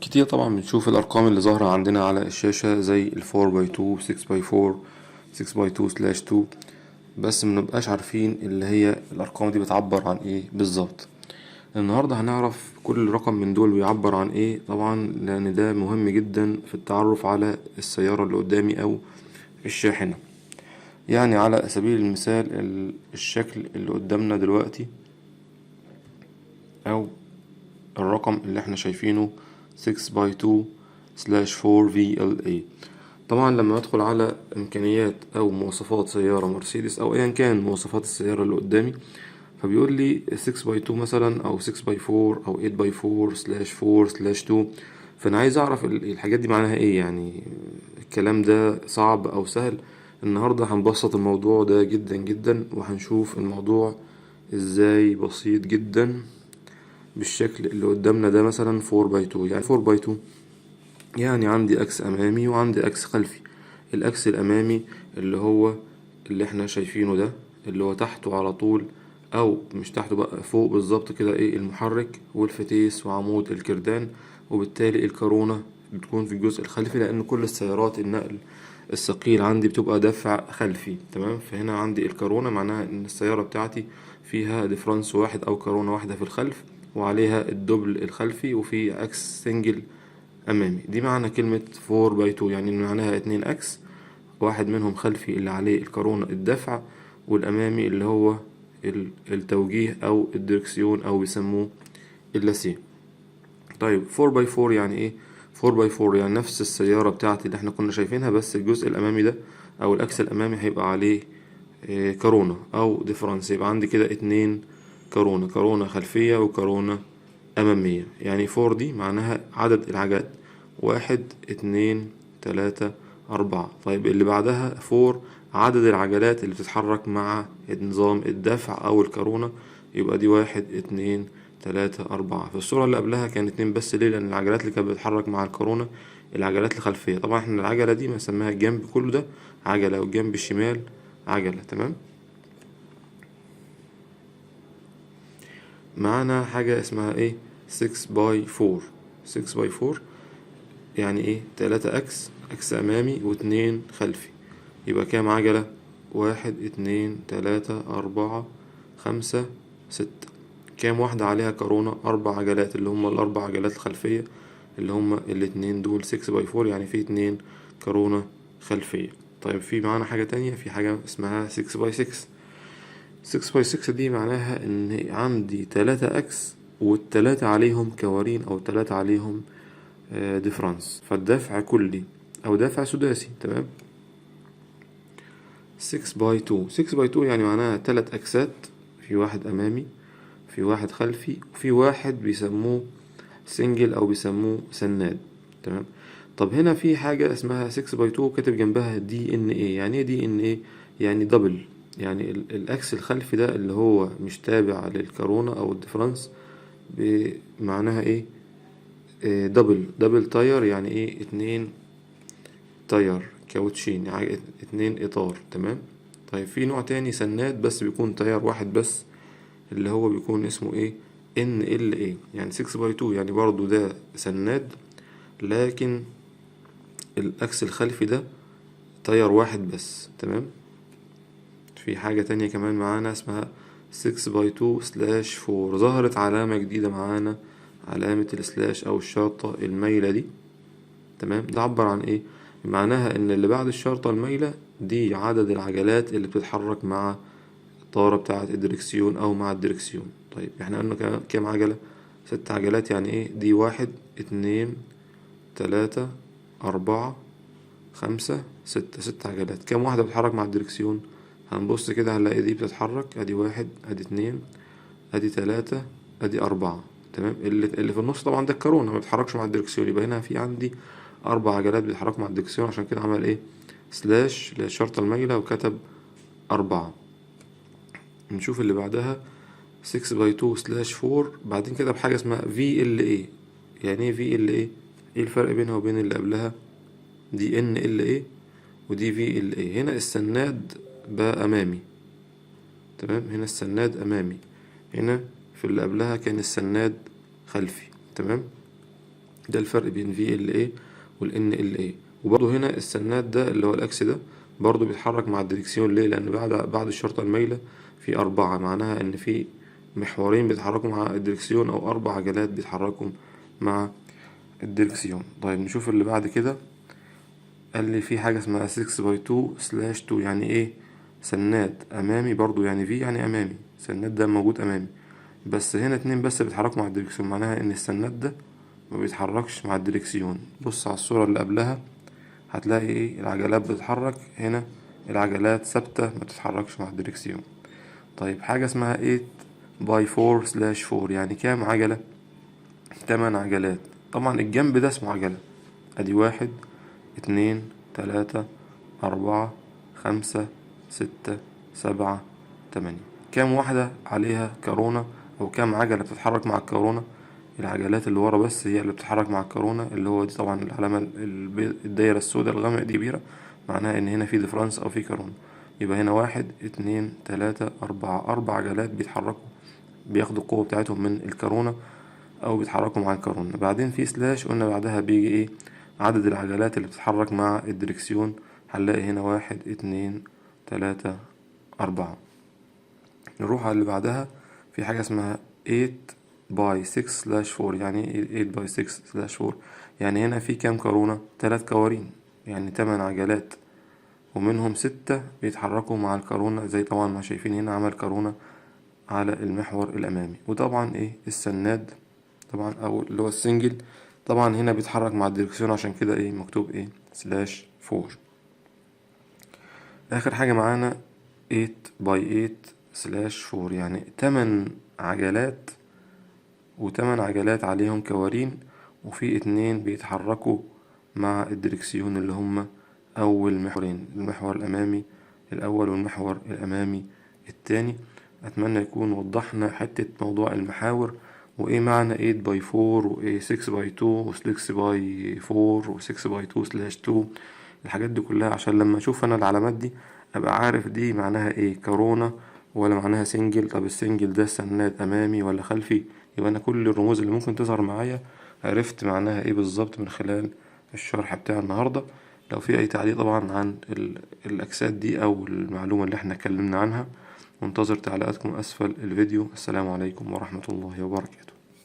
كتير طبعا بنشوف الأرقام اللي ظاهرة عندنا على الشاشة زي ال 4x2 6x4 6x2/2، بس منبقاش عارفين اللي هي الأرقام دي بتعبر عن ايه بالظبط. النهاردة هنعرف كل رقم من دول بيعبر عن ايه طبعا، لأن ده مهم جدا في التعرف على السيارة اللي قدامي أو الشاحنة. يعني على سبيل المثال الشكل اللي قدامنا دلوقتي أو الرقم اللي احنا شايفينه 6x2/4 VLA. طبعا لما ادخل على امكانيات او مواصفات سيارة مرسيدس او ايا كان مواصفات السيارة اللي قدامي، فبيقول لي 6x2 مثلا او 6x4 او 8x4/4/2. فانا عايز اعرف الحاجات دي معناها ايه، يعني الكلام ده صعب او سهل. النهاردة هنبسط الموضوع ده جدا جدا وهنشوف الموضوع ازاي بسيط جدا بالشكل اللي قدامنا ده. مثلا 4x2، يعني 4x2 يعني عندي اكس امامي وعندي اكس خلفي. الاكس الامامي اللي هو اللي احنا شايفينه ده، اللي هو تحته على طول او مش تحته بقى، فوق بالظبط كده ايه المحرك والفتيس وعمود الكردان، وبالتالي الكرونة بتكون في الجزء الخلفي، لان كل السيارات النقل الثقيل عندي بتبقى دفع خلفي. تمام، فهنا عندي الكرونة معناها ان السيارة بتاعتي فيها ديفرنس واحد او كرونة واحدة في الخلف، وعليها الدبل الخلفي، وفي اكس سنجل امامي. دي معنى كلمة 4x2، يعني معناها 2 اكس، واحد منهم خلفي اللي عليه الكرونة الدفع، والامامي اللي هو التوجيه او الدركسيون او بيسموه اللاسيه. طيب 4x4 يعني ايه؟ 4x4 يعني نفس السيارة بتاعتي اللي احنا كنا شايفينها، بس الجزء الامامي ده او الاكس الامامي هيبقى عليه كرونة او ديفرنس. يبقى عندي كده 2 كرونة، كرونة خلفية وكرونة أمامية. يعني 4 دي معناها عدد العجلات، 1 2 3 4. طيب اللي بعدها 4 عدد العجلات اللي بتتحرك مع نظام الدفع أو الكرونة، يبقى دي 1 2 3 4. في الصورة اللي قبلها كان 2 بس، ليه؟ لأن العجلات اللي كانت بتتحرك مع الكرونة العجلات الخلفية. طبعا احنا العجلة دي بنسميها الجنب كله ده عجلة، والجنب الشمال عجلة. تمام. معانا حاجة اسمها ايه؟ 6x4. 6x4 يعني ايه؟ 3 اكس امامي و2 خلفي. يبقى كام عجلة؟ 1 2 3 4 5 6. كام واحدة عليها كرونة؟ 4 عجلات، اللي هما ال4 عجلات الخلفية، اللي هما الاتنين دول 6x4، يعني في 2 كرونة خلفية. طيب في معانا حاجة تانية، في حاجة اسمها 6x6. 6x6 دي معناها ان عندي 3 اكس والتلاتة عليهم كوارين او التلاتة عليهم ديفرنس، فالدفع كلي او دفع سداسي. تمام. 6x2. 6x2 يعني معناها 3 اكسات، في واحد امامي، في واحد خلفي، وفي واحد بيسموه سنجل او بيسموه سناد. تمام. طب هنا في حاجة اسمها 6x2 كاتب جنبها DNA. يعني ايه DNA؟ يعني دبل. يعني الاكس الخلفي ده اللي هو مش تابع للكرونة او الديفرنس، بمعناها ايه؟ دبل تاير، يعني ايه؟ 2 تاير كاوتشين، يعني 2 اطار. تمام. طيب في نوع تاني سناد بس بيكون تاير واحد بس، اللي هو بيكون اسمه ايه؟ NLA. يعني 6x2 يعني برضو ده سناد، لكن الاكس الخلفي ده تاير واحد بس. تمام. في حاجة تانية كمان معانا اسمها 6x2/4. ظهرت علامة جديدة معانا، علامة السلاش او الشرطة المايلة دي. تمام. ده عبر عن ايه؟ معناها ان اللي بعد الشرطة المايلة دي عدد العجلات اللي بتتحرك مع الطارة بتاعة الدركسيون او مع الدركسيون. طيب احنا قلنا كام عجلة؟ 6 عجلات. يعني ايه؟ دي 1 2 3 4 5 6. 6 عجلات. كام واحدة بتتحرك مع الدركسيون؟ هنبص كده هنلاقي دي بتتحرك، ادي 1 ادي 2 ادي 3 ادي 4. تمام. اللي في النص طبعا ده الكرونة ما بيتحركش مع الدركسيون، يبقى هنا في عندي 4 عجلات بيتحركوا مع الدركسيون، عشان كده عمل ايه؟ سلاش للشرطة المايلة وكتب 4. نشوف اللي بعدها 6x2/4. بعدين كده بحاجة اسمها VLA. يعني ايه VLA؟ ايه الفرق بينها وبين اللي قبلها؟ دي NLA ودي VLA. هنا السناد بقى أمامي. تمام. هنا السناد أمامي، هنا في اللي قبلها كان السناد خلفي. تمام. ده الفرق بين VLA وال NLA. وبرضه هنا السناد ده اللي هو الأكس ده برضه بيتحرك مع الدريكسيون. ليه؟ لأن بعد الشرطة المايلة في 4، معناها إن في محورين بيتحركوا مع الدريكسيون أو 4 عجلات بيتحركوا مع الدريكسيون. طيب نشوف اللي بعد كده. قال لي في حاجة اسمها 6x2/2. يعني ايه؟ سناد أمامي برضو، يعني في يعني أمامي، سناد ده موجود أمامي، بس هنا 2 بس بيتحركوا مع الدريكسيون، معناها إن السناد ده ما بيتحركش مع الدريكسيون. بص على الصورة اللي قبلها هتلاقي ايه؟ العجلات بتتحرك، هنا العجلات ثابتة ما بتتحركش مع الدريكسيون. طيب حاجة اسمها 8x4/4. يعني كام عجلة؟ 8 عجلات. طبعا الجنب ده اسمه عجلة. ادي 1 2 3 4 5 6 7 8. كام واحدة عليها كورونا، أو كام عجلة بتتحرك مع الكورونا؟ العجلات اللي ورا بس هي اللي بتتحرك مع الكورونا، اللي هو دي طبعا العلامة الدايرة السوداء الغامق دي كبيرة، معناها إن هنا في ديفرنس أو في كورونا. يبقى هنا 1 2 3 4، 4 عجلات بيتحركوا، بياخدوا القوة بتاعتهم من الكورونا أو بيتحركوا مع الكورونا. بعدين في سلاش، قلنا بعدها بيجي ايه؟ عدد العجلات اللي بتتحرك مع الدريكسيون. هنلاقي هنا 1 2 3 4. نروح على اللي بعدها. في حاجة اسمها 8x6/4. يعني ايه 8x6/4؟ يعني هنا في كام كورونا؟ 3 كوارين، يعني 8 عجلات، ومنهم 6 بيتحركوا مع الكورونا، زي طبعا ما شايفين هنا عمل كورونا على المحور الأمامي. وطبعا ايه؟ السناد طبعا، او اللي هو السنجل، طبعا هنا بيتحرك مع الديركسيون، عشان كده ايه مكتوب ايه؟ /4. اخر حاجة معانا 8x8/4. يعني 8 عجلات، و8 عجلات عليهم كوارين، وفي 2 بيتحركوا مع الديركسيون، اللي هما اول محورين، المحور الامامي الاول والمحور الامامي التاني. اتمنى يكون وضحنا حتة موضوع المحاور، وايه معنى 8x4 و 6x2 و 6x4 و 6x2/2. الحاجات دي كلها عشان لما اشوف انا العلامات دي ابقى عارف دي معناها ايه، كورونا ولا معناها سنجل. طب السنجل ده سناد امامي ولا خلفي؟ يبقى انا كل الرموز اللي ممكن تظهر معايا عرفت معناها ايه بالظبط من خلال الشرح بتاع النهاردة. لو في اي تعليق طبعا عن الاجساد دي او المعلومة اللي احنا اتكلمنا عنها، منتظر تعليقاتكم اسفل الفيديو. السلام عليكم ورحمة الله وبركاته.